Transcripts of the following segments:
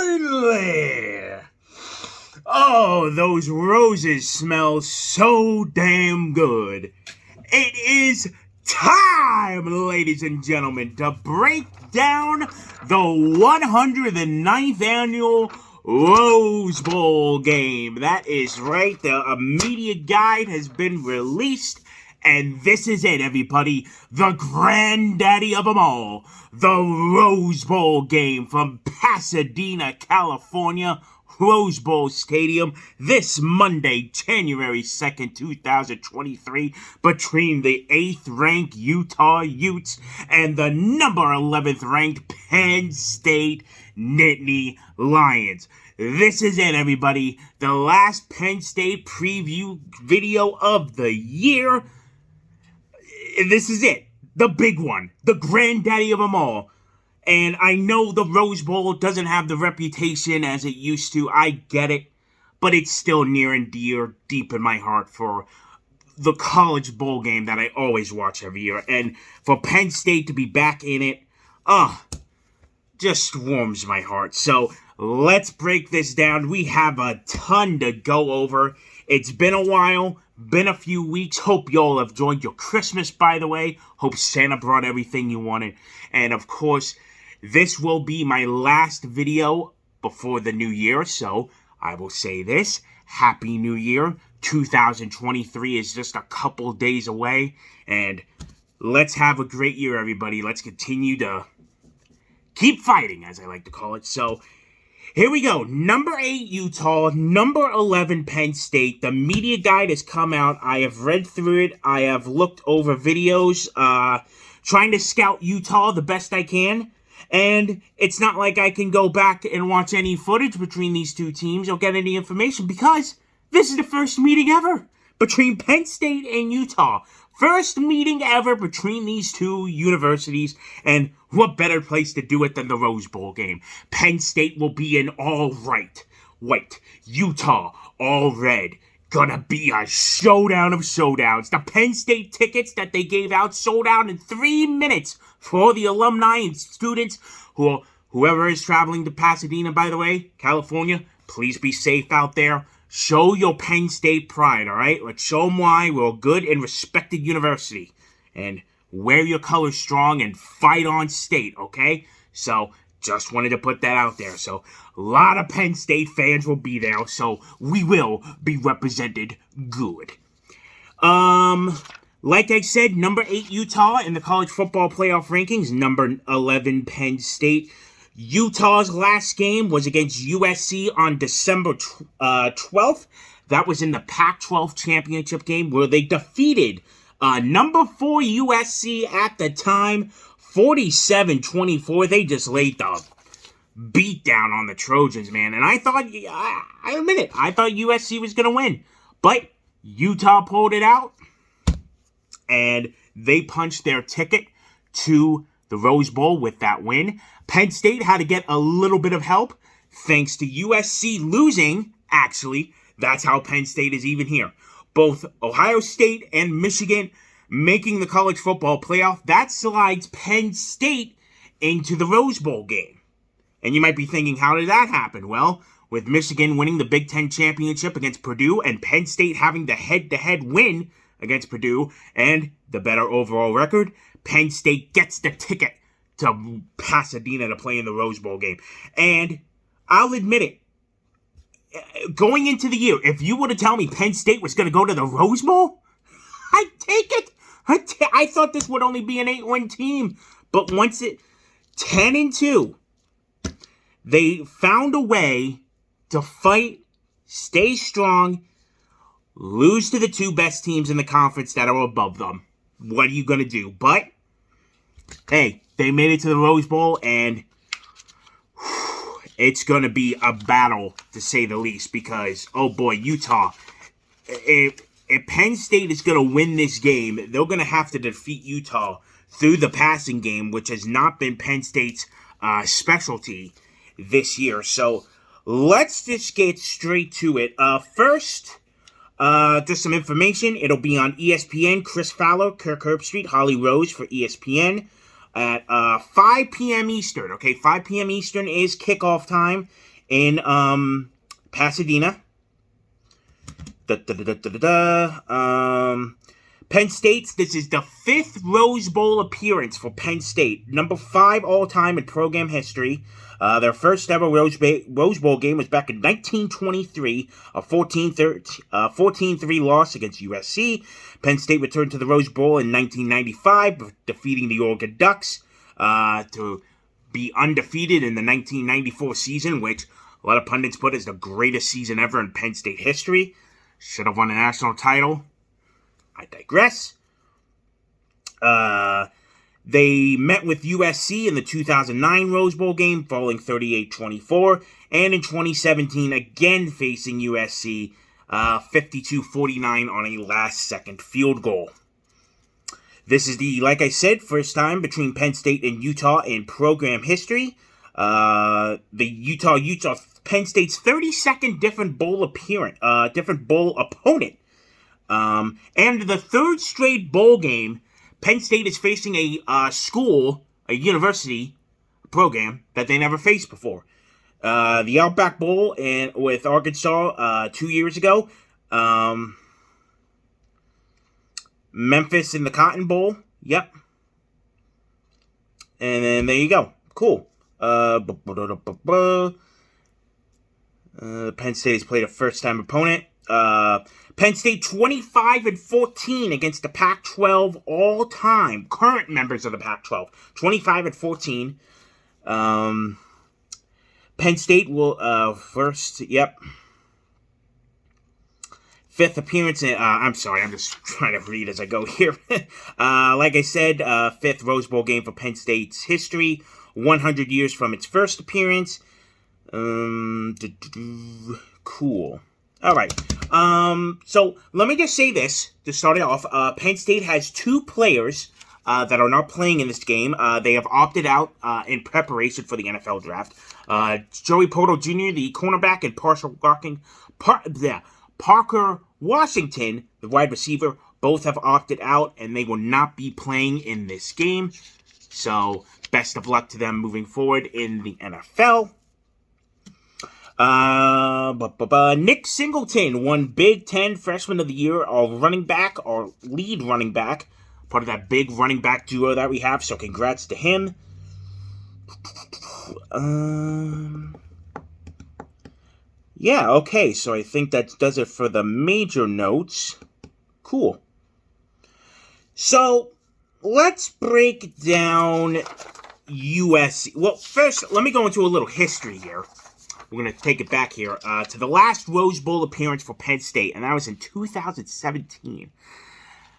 finally! Oh, those roses smell so damn good. It is time, ladies and gentlemen, to break down the 109th annual Rose Bowl game. That is right, the media guide has been released, and this is it, everybody. The granddaddy of them all, the Rose Bowl game from Pasadena, California, Rose Bowl Stadium, this Monday, January 2nd, 2023, between the 8th-ranked Utah Utes and the number 11th-ranked Penn State Nittany Lions. This is it, everybody. The last Penn State preview video of the year. This is it. The big one. The granddaddy of them all. And I know the Rose Bowl doesn't have the reputation as it used to. I get it. But it's still near and dear, deep in my heart for the college bowl game that I always watch every year. And for Penn State to be back in it, just warms my heart. So let's break this down. We have a ton to go over. It's been a while. Been a few weeks. Hope y'all have enjoyed your Christmas, by the way. Hope Santa brought everything you wanted. And of course, this will be my last video before the new year. So I will say this. Happy New Year. 2023 is just a couple days away. And let's have a great year, everybody. Let's continue to keep fighting, as I like to call it. So here we go. Number 8, Utah. Number 11, Penn State. The media guide has come out. I have read through it. I have looked over videos, trying to scout Utah the best I can. And it's not like I can go back and watch any footage between these two teams or get any information because this is the first meeting ever between Penn State and Utah. First meeting ever between these two universities, and what better place to do it than the Rose Bowl game? Penn State will be in all white, Utah all red. Gonna be a showdown of showdowns. The Penn State tickets that they gave out sold out in 3 minutes for all the alumni and students whoever is traveling to Pasadena, by the way, California. Please be safe out there. Show your Penn State pride, all right? Let's show them why we're a good and respected university. And wear your colors strong and fight on state, okay? So, just wanted to put that out there. So, a lot of Penn State fans will be there, so we will be represented good. Like I said, number 8 Utah in the college football playoff rankings, number 11 Penn State. Utah's last game was against USC on December 12th. That was in the Pac-12 championship game where they defeated number 4 USC at the time, 47-24. They just laid the beat down on the Trojans, man. And I thought, I admit it, I thought USC was going to win. But Utah pulled it out, and they punched their ticket to the Rose Bowl with that win. Penn State had to get a little bit of help thanks to USC losing. Actually, that's how Penn State is even here. Both Ohio State and Michigan making the college football playoff. That slides Penn State into the Rose Bowl game. And you might be thinking, how did that happen? Well, with Michigan winning the Big Ten championship against Purdue and Penn State having the head-to-head win against Purdue and the better overall record, Penn State gets the ticket to Pasadena to play in the Rose Bowl game. And I'll admit it, going into the year, if you were to tell me Penn State was going to go to the Rose Bowl, I'd take it. I thought this would only be an 8-win team. But once it 10-2, they found a way to fight, stay strong, lose to the 2 best teams in the conference that are above them. What are you going to do? But, hey, they made it to the Rose Bowl, and it's going to be a battle, to say the least, because, oh boy, Utah, if Penn State is going to win this game, they're going to have to defeat Utah through the passing game, which has not been Penn State's specialty this year. So, let's just get straight to it. First, just some information. It'll be on ESPN. Chris Fowler, Kirk Herbstreit, Holly Rose for ESPN at 5 p.m. Eastern. Okay, 5 p.m. Eastern is kickoff time. in Pasadena. Penn State, this is the 5th Rose Bowl appearance for Penn State. Number 5 all-time in program history. Their first ever Rose Bowl game was back in 1923, a 14-3 loss against USC. Penn State returned to the Rose Bowl in 1995, defeating the Oregon Ducks to be undefeated in the 1994 season, which a lot of pundits put as the greatest season ever in Penn State history. Should have won a national title. I digress. They met with USC in the 2009 Rose Bowl game, falling 38-24. And in 2017, again facing USC, 52-49 on a last-second field goal. This is the, like I said, first time between Penn State and Utah in program history. The Penn State's 32nd different bowl opponent. And the 3rd straight bowl game, Penn State is facing a university program that they never faced before. The Outback Bowl with Arkansas 2 years ago. Memphis in the Cotton Bowl. Yep. And then there you go. Cool. Penn State has played a first-time opponent. Penn State 25-14 against the Pac-12 all-time current members of the Pac-12. 25-14. Penn State will first. Yep. 5th appearance. I'm sorry. I'm just trying to read as I go here. Like I said, 5th Rose Bowl game for Penn State's history. 100 years from its first appearance. Cool. All right. So let me just say this to start it off. Penn State has 2 players that are not playing in this game. They have opted out in preparation for the NFL draft. Joey Porter Jr., the cornerback, and Parker Washington, the wide receiver, both have opted out, and they will not be playing in this game. So best of luck to them moving forward in the NFL. Nick Singleton won Big Ten Freshman of the Year, our lead running back, part of that big running back duo that we have, so congrats to him. Yeah, okay, so I think that does it for the major notes. Cool. So, let's break down USC. Well, first, let me go into a little history here. We're going to take it back here to the last Rose Bowl appearance for Penn State, and that was in 2017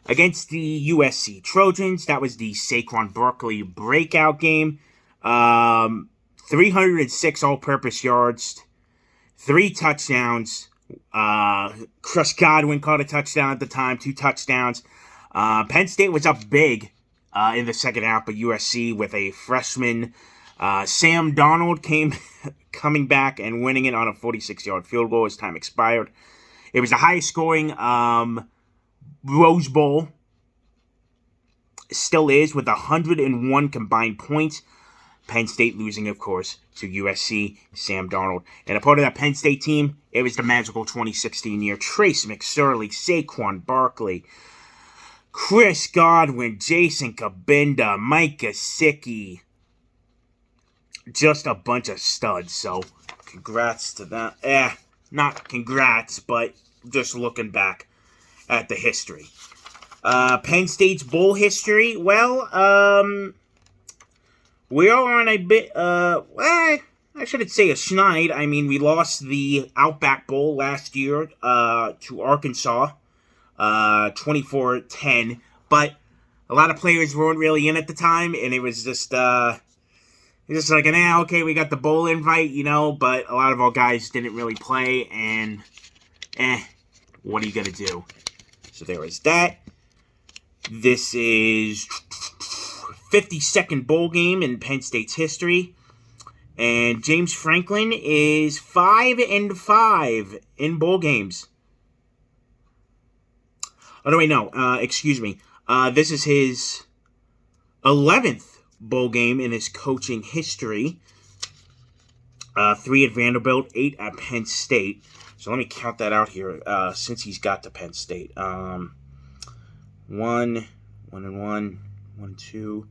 against the USC Trojans. That was the Saquon Barkley breakout game. 306 all-purpose yards, 3 touchdowns. Chris Godwin caught a touchdown at the time, 2 touchdowns. Penn State was up big in the second half, but USC with a freshman, Sam Darnold coming back and winning it on a 46-yard field goal as time expired. It was the highest scoring Rose Bowl. It still is, with 101 combined points. Penn State losing, of course, to USC, Sam Darnold. And a part of that Penn State team, it was the magical 2016 year. Trace McSorley, Saquon Barkley, Chris Godwin, Jason Kabinda, Mike Gesicki. Just a bunch of studs, so congrats to that. Not congrats, but just looking back at the history. Penn State's bowl history, well, we are on a bit, I shouldn't say a schneid. I mean, we lost the Outback Bowl last year to Arkansas, 24-10, but a lot of players weren't really in at the time, and it was just like, okay, we got the bowl invite, but a lot of our guys didn't really play, and what are you going to do? So there was that. This is 52nd bowl game in Penn State's history. And James Franklin is 5-5 in bowl games. Oh, no, wait, no. Excuse me. This is his 11th bowl game in his coaching history. 3 at Vanderbilt, 8 at Penn State. So let me count that out here since he's got to Penn State. 1 and 1, 1, 2,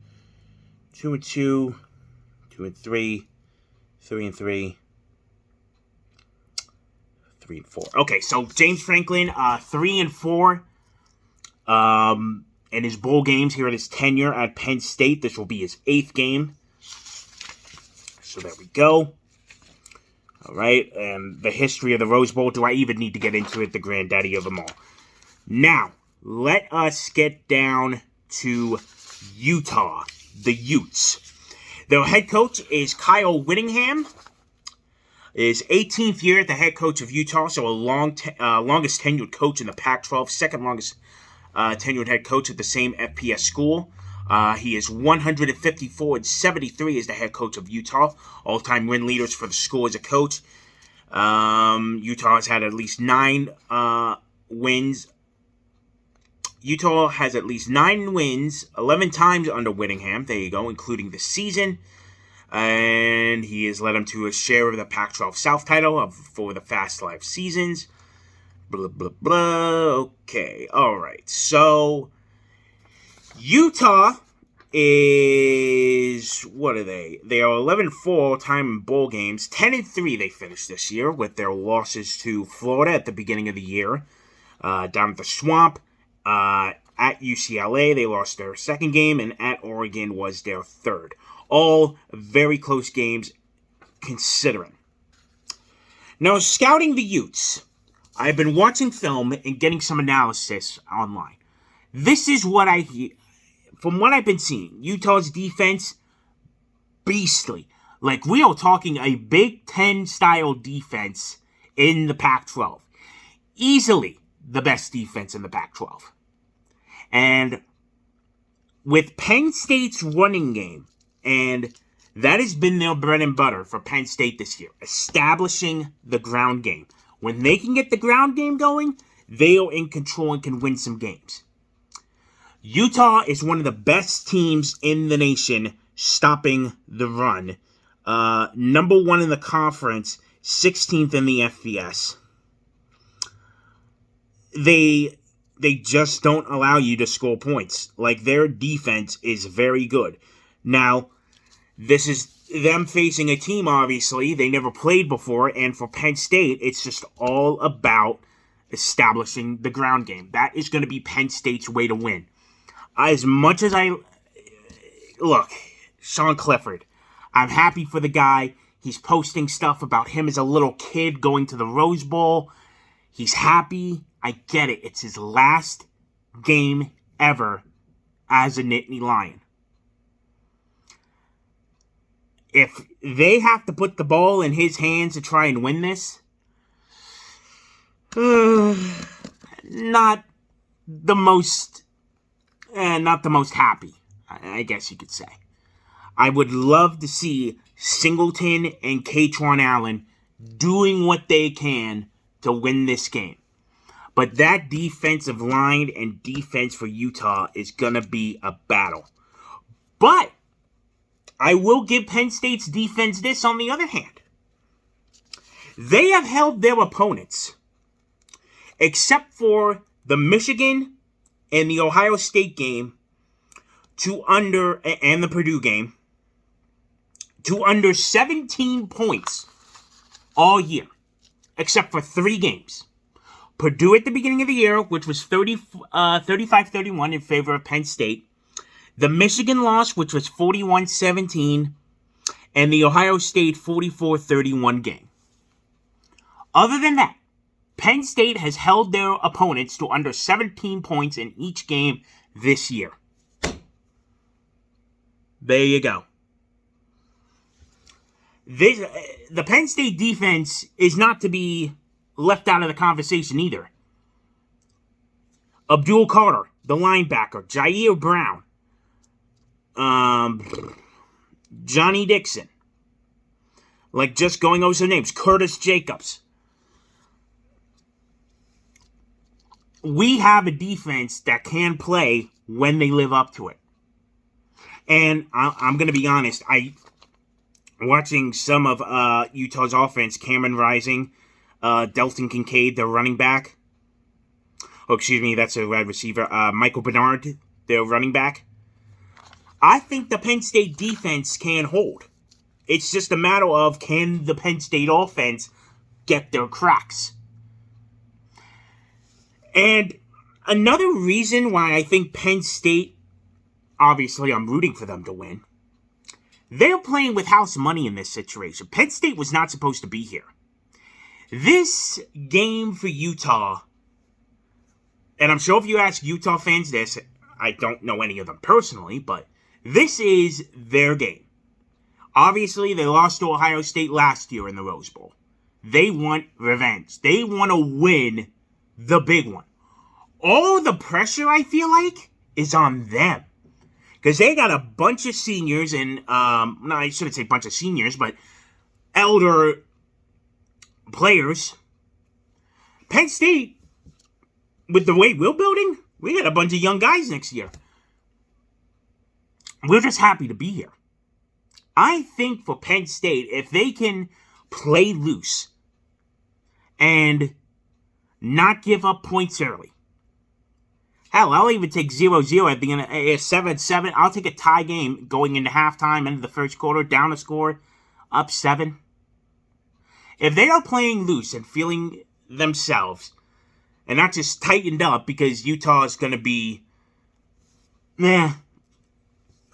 2 and 2, 2 and 3, 3 and 3, 3 and 4. Okay, so James Franklin, 3 and 4 in his bowl games here in his tenure at Penn State. This will be his 8th game. So there we go. All right, and the history of the Rose Bowl, do I even need to get into it? The granddaddy of them all. Now, let us get down to Utah, the Utes. Their head coach is Kyle Whittingham. His 18th year at the head coach of Utah, so a longest tenured coach in the Pac-12, second longest tenured head coach at the same FPS school. He is 154-73 as the head coach of Utah. All-time win leaders for the school as a coach. Utah has had at least 9 wins. Utah has at least 9 wins, 11 times under Whittingham. There you go, including this season. And he has led them to a share of the Pac-12 South title for the Fast 5 seasons. Blah, blah, blah. Okay, all right. So, Utah is, what are they? They are 11-4 all-time in bowl games. 10-3 they finished this year with their losses to Florida at the beginning of the year. Down at the Swamp. At UCLA, they lost their second game, and at Oregon was their third. All very close games, considering. Now, scouting the Utes, I've been watching film and getting some analysis online. This is what I hear. From what I've been seeing, Utah's defense, beastly. Like, we are talking a Big Ten-style defense in the Pac-12. Easily the best defense in the Pac-12. And with Penn State's running game, and that has been their bread and butter for Penn State this year, establishing the ground game. When they can get the ground game going, they are in control and can win some games. Utah is one of the best teams in the nation stopping the run. Number 1 in the conference, 16th in the FBS. They just don't allow you to score points. Like, their defense is very good. Now, this is them facing a team, obviously, they never played before, and for Penn State, it's just all about establishing the ground game. That is going to be Penn State's way to win. As much as look, Sean Clifford, I'm happy for the guy. He's posting stuff about him as a little kid going to the Rose Bowl. He's happy. I get it. It's his last game ever as a Nittany Lion. If they have to put the ball in his hands to try and win this, not the most happy, I guess you could say. I would love to see Singleton and Katron Allen doing what they can to win this game. But that defensive line and defense for Utah is going to be a battle. But I will give Penn State's defense this on the other hand. They have held their opponents, except for the Michigan and the Ohio State game, and the Purdue game, to under 17 points all year, except for 3 games. Purdue at the beginning of the year, which was 35-31 in favor of Penn State. The Michigan loss, which was 41-17. And the Ohio State 44-31 game. Other than that, Penn State has held their opponents to under 17 points in each game this year. There you go. The Penn State defense is not to be left out of the conversation either. Abdul Carter, the linebacker, Jair Brown, Johnny Dixon, like just going over some names, Curtis Jacobs. We have a defense that can play when they live up to it. And I'm going to be honest, watching some of Utah's offense, Cameron Rising, Delton Kincaid, their running back. Oh, excuse me, that's a wide receiver. Michael Bernard, their running back. I think the Penn State defense can hold. It's just a matter of, can the Penn State offense get their cracks? And another reason why I think Penn State, obviously I'm rooting for them to win, they're playing with house money in this situation. Penn State was not supposed to be here. This game for Utah, and I'm sure if you ask Utah fans this, I don't know any of them personally, but this is their game. Obviously, they lost to Ohio State last year in the Rose Bowl. They want revenge. They want to win the big one. All the pressure, I feel like, is on them. Because they got a bunch of seniors and, no, I shouldn't say bunch of seniors, but elder players. Penn State, with the way we're building, we got a bunch of young guys next year. We're just happy to be here. I think for Penn State, if they can play loose and not give up points early. Hell, I'll even take 0-0 at the end of 7-7. I'll take a tie game going into halftime, end of the first quarter, down a score, up 7. If they are playing loose and feeling themselves and not just tightened up because Utah is going to be,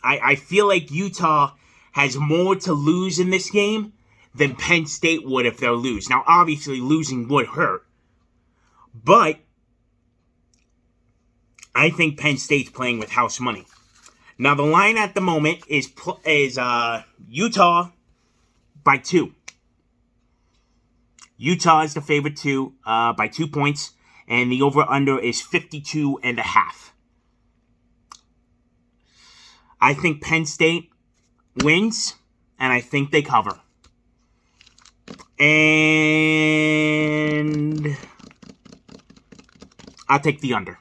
I feel like Utah has more to lose in this game than Penn State would if they're lose. Now, obviously, losing would hurt. But I think Penn State's playing with house money. Now, the line at the moment is Utah by 2. Utah is the favorite by 2 points, and the over-under is 52.5. I think Penn State wins, and I think they cover. And I'll take the under.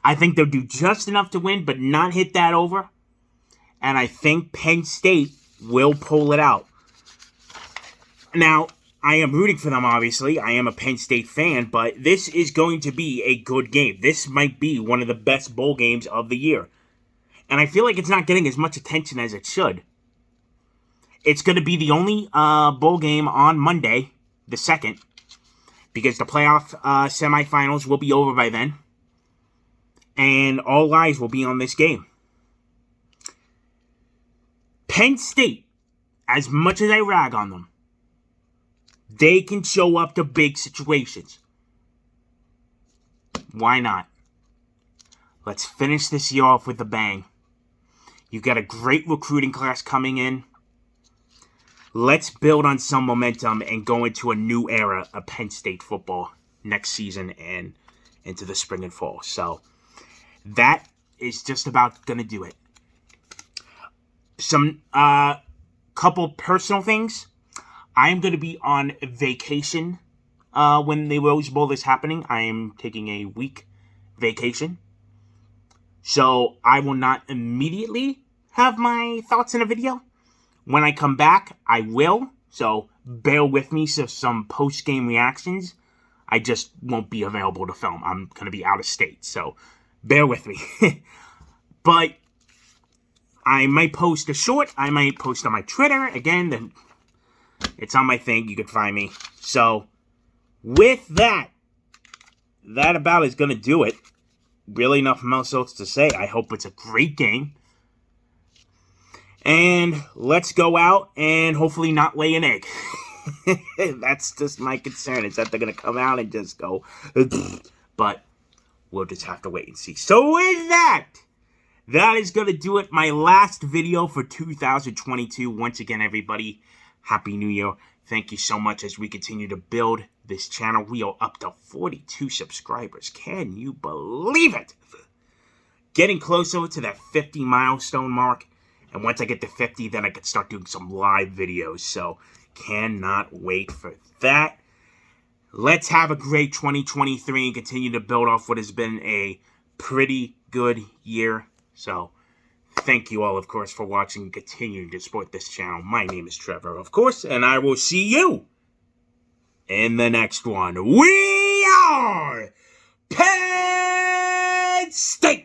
I think they'll do just enough to win, but not hit that over. And I think Penn State will pull it out. Now, I am rooting for them, obviously. I am a Penn State fan, but this is going to be a good game. This might be one of the best bowl games of the year. And I feel like it's not getting as much attention as it should. It's going to be the only bowl game on Monday, the 2nd, because the playoff semifinals will be over by then. And all eyes will be on this game. Penn State, as much as I rag on them, they can show up to big situations. Why not? Let's finish this year off with a bang. You got a great recruiting class coming in. Let's build on some momentum and go into a new era of Penn State football next season and into the spring and fall. So that is just about going to do it. Some couple personal things. I am going to be on vacation when the Rose Bowl is happening. I am taking a week vacation. So I will not immediately have my thoughts in a video. When I come back, I will. So bear with me for some post-game reactions. I just won't be available to film. I'm going to be out of state. So bear with me. But I might post a short. I might post on my Twitter. Again, it's on my thing. You can find me. So with that about is going to do it. Really nothing else to say. I hope it's a great game. And let's go out and hopefully not lay an egg. That's just my concern. Is that they're going to come out and just go. But we'll just have to wait and see. So with that is going to do it. My last video for 2022. Once again, everybody, Happy New Year. Thank you so much as we continue to build this channel. We are up to 42 subscribers. Can you believe it? Getting closer to that 50 milestone mark. And once I get to 50, then I can start doing some live videos. So, cannot wait for that. Let's have a great 2023 and continue to build off what has been a pretty good year. So, Thank you all, of course, for watching and continuing to support this channel. My name is Trevor, of course, and I will see you in the next one. We are Penn State!